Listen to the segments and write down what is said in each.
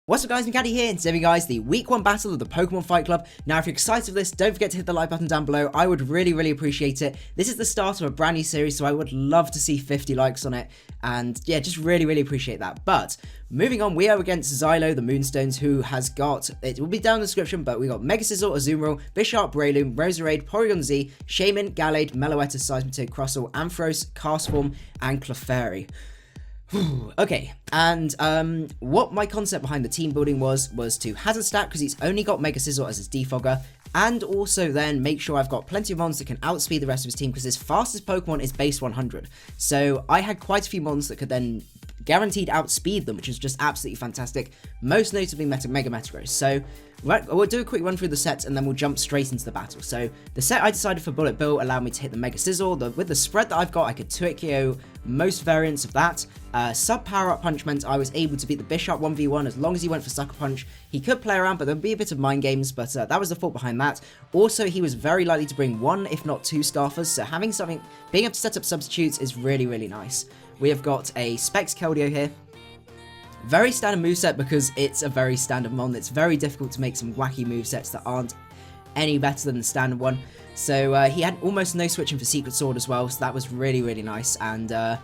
What's up guys, Macadii here, and today guys, the week 1 battle of the Pokemon Fight Club. Now if you're excited for this, don't forget to hit the like button down below. I would really appreciate it. This is the start of a brand new series, so I would love to see 50 likes on it. And yeah, just really appreciate that. But moving on, we are against Xylo, the Moonstones, who has got, it will be down in the description, but we got Mega Scizor, Azumarill, Bisharp, Breloom, Roserade, Porygon-Z, Shaymin, Gallade, Meloetta, Seismitoad, Crustle, Ampharos, Castform, and Clefairy. Okay, and what my concept behind the team building was to hazard stack, because he's only got Mega Scizor as his defogger, and also then make sure I've got plenty of mons that can outspeed the rest of his team, because his fastest Pokemon is base 100. So I had quite a few mons that could then guaranteed outspeed them, which is just absolutely fantastic, most notably Mega Metagross. So we'll do a quick run through the sets and then we'll jump straight into the battle. So the set I decided for Bullet Bill allowed me to hit the Mega Scizor. With the spread that I've got, I could 2-hit KO most variants of that. Sub Power Up Punch meant I was able to beat the Bisharp 1v1 as long as he went for Sucker Punch. He could play around, but there'd be a bit of mind games, but that was the thought behind that. Also, he was very likely to bring 1, if not 2 Scarfers, so having something, being able to set up substitutes is really nice. We have got a Specs Keldeo here. Very standard moveset because it's a very standard mon. It's very difficult to make some wacky movesets that aren't any better than the standard one. So he had almost no switching for Secret Sword as well, so that was really nice. And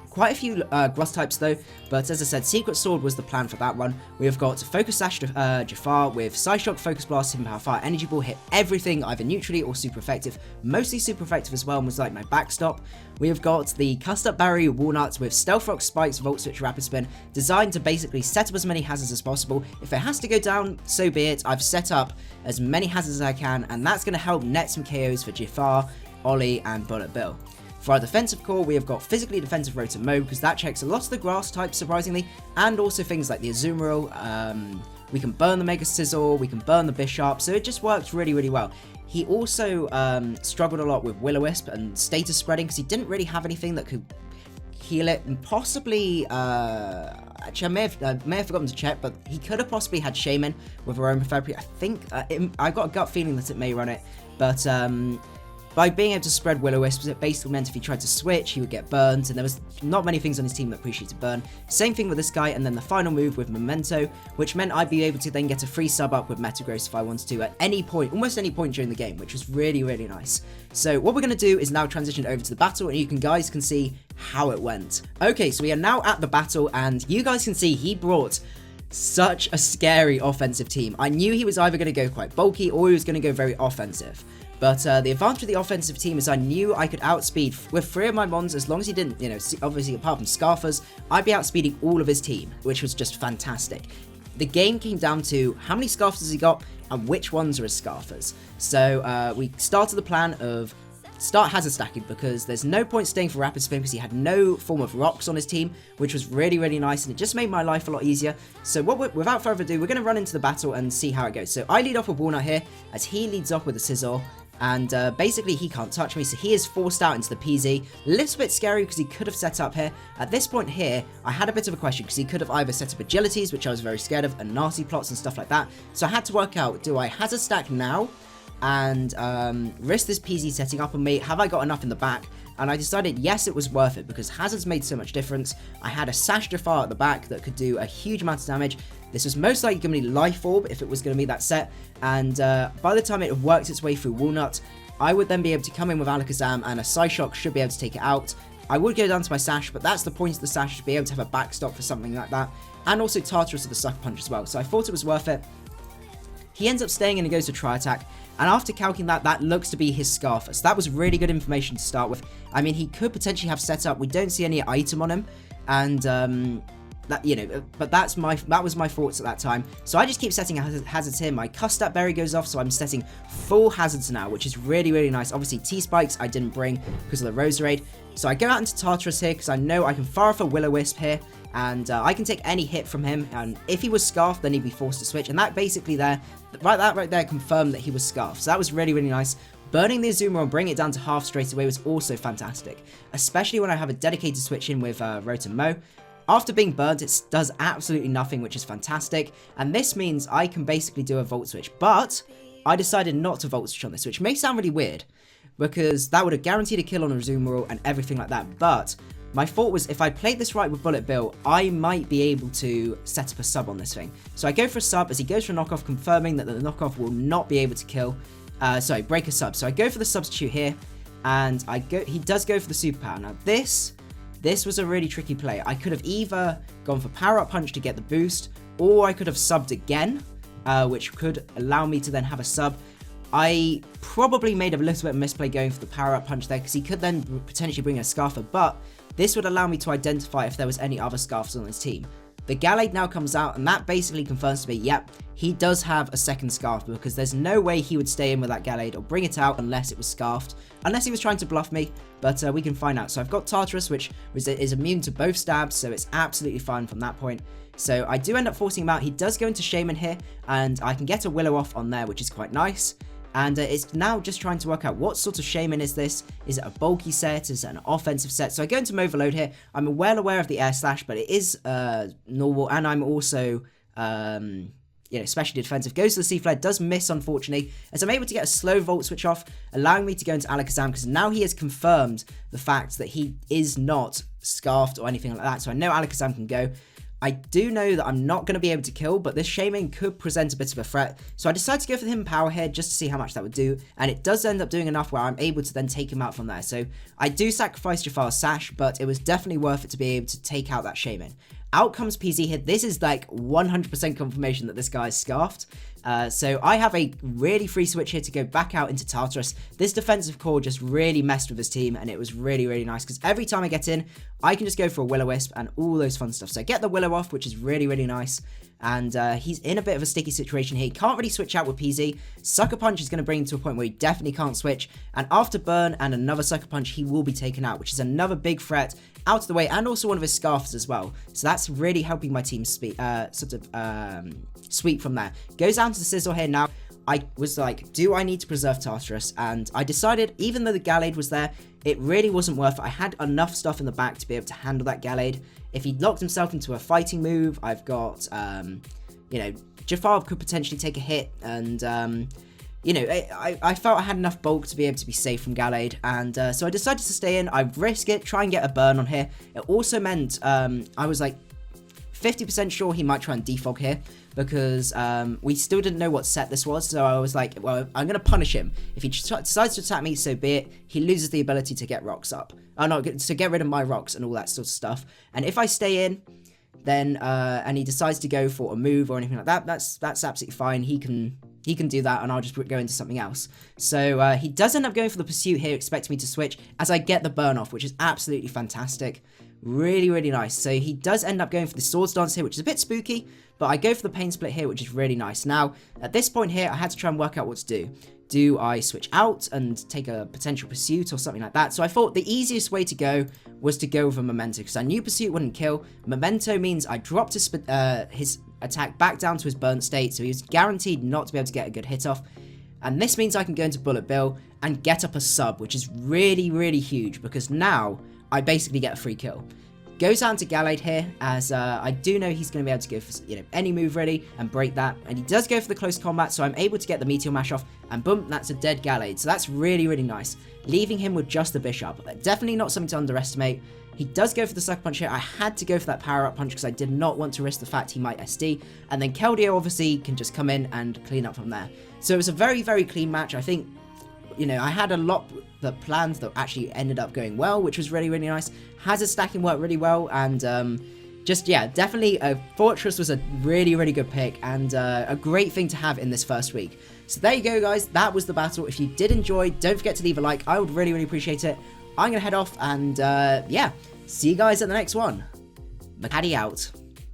quite a few grass types though, but as I said, Secret Sword was the plan for that one. We have got Focus Sash Jafar with Psyshock, Focus Blast, Hidden Power Fire, Energy Ball, hit everything either neutrally or super effective. Mostly super effective as well, and was like my backstop. We have got the Cust Up Barrier Walnuts with Stealth Rock, Spikes, Volt Switch, Rapid Spin, designed to basically set up as many hazards as possible. If it has to go down, so be it. I've set up as many hazards as I can, and that's going to help net some KOs for Jafar, Ollie, and Bullet Bill. For our defensive core, we have got physically defensive Rotom-M, because that checks a lot of the grass types, surprisingly, and also things like the Azumarill. We can burn the Mega Scizor, we can burn the Bisharp, so it just works really well. He also struggled a lot with Will-O-Wisp and status spreading, because he didn't really have anything that could heal it, and possibly, actually I may have forgotten to check, but he could have possibly had Shaymin with Aromatherapy. I think, I've got a gut feeling that it may run it, but by being able to spread Will-O-Wisp, it basically meant if he tried to switch, he would get burned, and there was not many things on his team that appreciated burn. Same thing with this guy, and then the final move with Memento, which meant I'd be able to then get a free sub up with Metagross if I wanted to at any point, almost any point during the game, which was really nice. So what we're going to do is now transition over to the battle, and you guys can see how it went. Okay, so we are now at the battle, and you guys can see he brought such a scary offensive team. I knew he was either going to go quite bulky, or he was going to go very offensive. But the advantage of the offensive team is I knew I could outspeed with 3 of my mons, as long as he didn't, you know, obviously apart from Scarfers, I'd be outspeeding all of his team, which was just fantastic. The game came down to how many Scarfers has he got and which ones are his Scarfers. So we started the plan of start hazard stacking, because there's no point staying for Rapid Spin because he had no form of rocks on his team, which was really nice, and it just made my life a lot easier. So without further ado, we're going to run into the battle and see how it goes. So I lead off with Walnut here, as he leads off with a Scizor. And basically he can't touch me, so he is forced out into the PZ. A little bit scary because he could have set up here. At this point here, I had a bit of a question, because he could have either set up agilities, which I was very scared of, and nasty plots and stuff like that. So I had to work out, do I hazard stack now and risk this PZ setting up on me? Have I got enough in the back? And I decided yes, it was worth it, because hazards made so much difference. I had a Sash Jafar at the back that could do a huge amount of damage. This was most likely going to be Life Orb if it was going to be that set, and by the time it worked its way through Walnut, I would then be able to come in with Alakazam, and a Psyshock should be able to take it out. I would go down to my Sash, but that's the point of the Sash, to be able to have a backstop for something like that, and also Tartarus with the Sucker Punch as well, so I thought it was worth it. He ends up staying and he goes to Tri Attack, and after calculating that looks to be his Scarfer, so that was really good information to start with. I mean, he could potentially have set up, we don't see any item on him, and that, you know, but that was my thoughts at that time. So I just keep setting hazards here. My Cust Up Berry goes off, so I'm setting full hazards now, which is really nice. Obviously T-Spikes I didn't bring because of the Roserade. So I go out into Tartarus here, because I know I can fire off a Will-O-Wisp here, and I can take any hit from him, and if he was Scarfed, then he'd be forced to switch, and that basically that right there confirmed that he was Scarfed, so that was really nice. Burning the Azumarill and bringing it down to half straight away was also fantastic, especially when I have a dedicated switch in with Rotom-M. After being burnt, it does absolutely nothing, which is fantastic, and this means I can basically do a Volt Switch, but I decided not to Volt Switch on this, which may sound really weird, because that would have guaranteed a kill on a Azumarill and everything like that, but my thought was if I played this right with Bullet Bill, I might be able to set up a sub on this thing. So I go for a sub as he goes for a knockoff, confirming that the knockoff will not be able to kill. Break a sub. So I go for the substitute here, and he does go for the superpower. Now this was a really tricky play. I could have either gone for Power Up Punch to get the boost, or I could have subbed again, which could allow me to then have a sub. I probably made a little bit of misplay going for the Power Up Punch there, because he could then potentially bring a Scarfer, but this would allow me to identify if there was any other Scarfers on his team. The Gallade now comes out, and that basically confirms to me, yep, he does have a second Scarf, because there's no way he would stay in with that Gallade or bring it out unless it was Scarfed, unless he was trying to bluff me, but we can find out. So I've got Tartarus, which is immune to both stabs, so it's absolutely fine from that point. So I do end up forcing him out. He does go into Shaymin here, and I can get a Willow off on there, which is quite nice. And it's now just trying to work out what sort of Shaymin is this. Is it a bulky set? Is it an offensive set? So I go into Overload here. I'm well aware of the Air Slash, but it is normal, and I'm also especially defensive. Goes to the Sea Flare, does miss unfortunately, as I'm able to get a slow Volt Switch off, allowing me to go into Alakazam, because now he has confirmed the fact that he is not Scarfed or anything like that. So I know Alakazam can go. I do know that I'm not going to be able to kill, but this Shaymin could present a bit of a threat. So I decided to go for the Hidden Power here just to see how much that would do. And it does end up doing enough where I'm able to then take him out from there. So I do sacrifice Jafar's Sash, but it was definitely worth it to be able to take out that Shaymin. Out comes PZ here. This is like 100% confirmation that this guy is Scarfed. So I have a really free switch here to go back out into Tartarus. This defensive core just really messed with his team, and it was really, really nice, because every time I get in, I can just go for a Will-O-Wisp and all those fun stuff. So I get the Willow off, which is really, really nice. And he's in a bit of a sticky situation here. He can't really switch out with PZ. Sucker Punch is going to bring him to a point where he definitely can't switch. And after Burn and another Sucker Punch, he will be taken out, which is another big threat out of the way, and also one of his Scarfs as well. So that's really helping my team sweep from there. Goes down to the Scizor here now. I was like, do I need to preserve Tartarus? And I decided, even though the Gallade was there, it really wasn't worth it. I had enough stuff in the back to be able to handle that Gallade. If he locked himself into a fighting move, I've got, Jafar could potentially take a hit, and, I felt I had enough bulk to be able to be safe from Gallade, and so I decided to stay in. I risk it, try and get a burn on here. It also meant I was like 50% sure he might try and defog here, because we still didn't know what set this was, so I was like, well, I'm going to punish him. If he decides to attack me, so be it. He loses the ability to get rocks up. Oh no, to get rid of my rocks and all that sort of stuff. And if I stay in, then, and he decides to go for a move or anything like that, that's absolutely fine. He can do that, and I'll just go into something else. So he does end up going for the Pursuit here, expecting me to switch, as I get the burn off, which is absolutely fantastic. Really, really nice. So he does end up going for the Swords Dance here, which is a bit spooky, but I go for the Pain Split here, which is really nice. Now, at this point here, I had to try and work out what to do. Do I switch out and take a potential Pursuit or something like that? So I thought the easiest way to go was to go with a Memento, because I knew Pursuit wouldn't kill. Memento means I dropped his attack back down to his burnt state, so he was guaranteed not to be able to get a good hit off. And this means I can go into Bullet Bill and get up a sub, which is really, really huge, because now I basically get a free kill. Goes down to Gallade here, as I do know he's going to be able to go for any move really and break that. And he does go for the close combat, so I'm able to get the Meteor Mash off, and boom, that's a dead Gallade. So that's really, really nice. Leaving him with just the Bisharp. Definitely not something to underestimate. He does go for the Sucker Punch here. I had to go for that Power Up Punch because I did not want to risk the fact he might SD. And then Keldeo obviously can just come in and clean up from there. So it was a very, very clean match. I think, I had a lot that planned that actually ended up going well, which was really, really nice. Hazard stacking worked really well, and definitely Forretress was a really, really good pick, and a great thing to have in this first week. So there you go, guys. That was the battle. If you did enjoy, don't forget to leave a like. I would really, really appreciate it. I'm going to head off, and see you guys at the next one. Macadii out.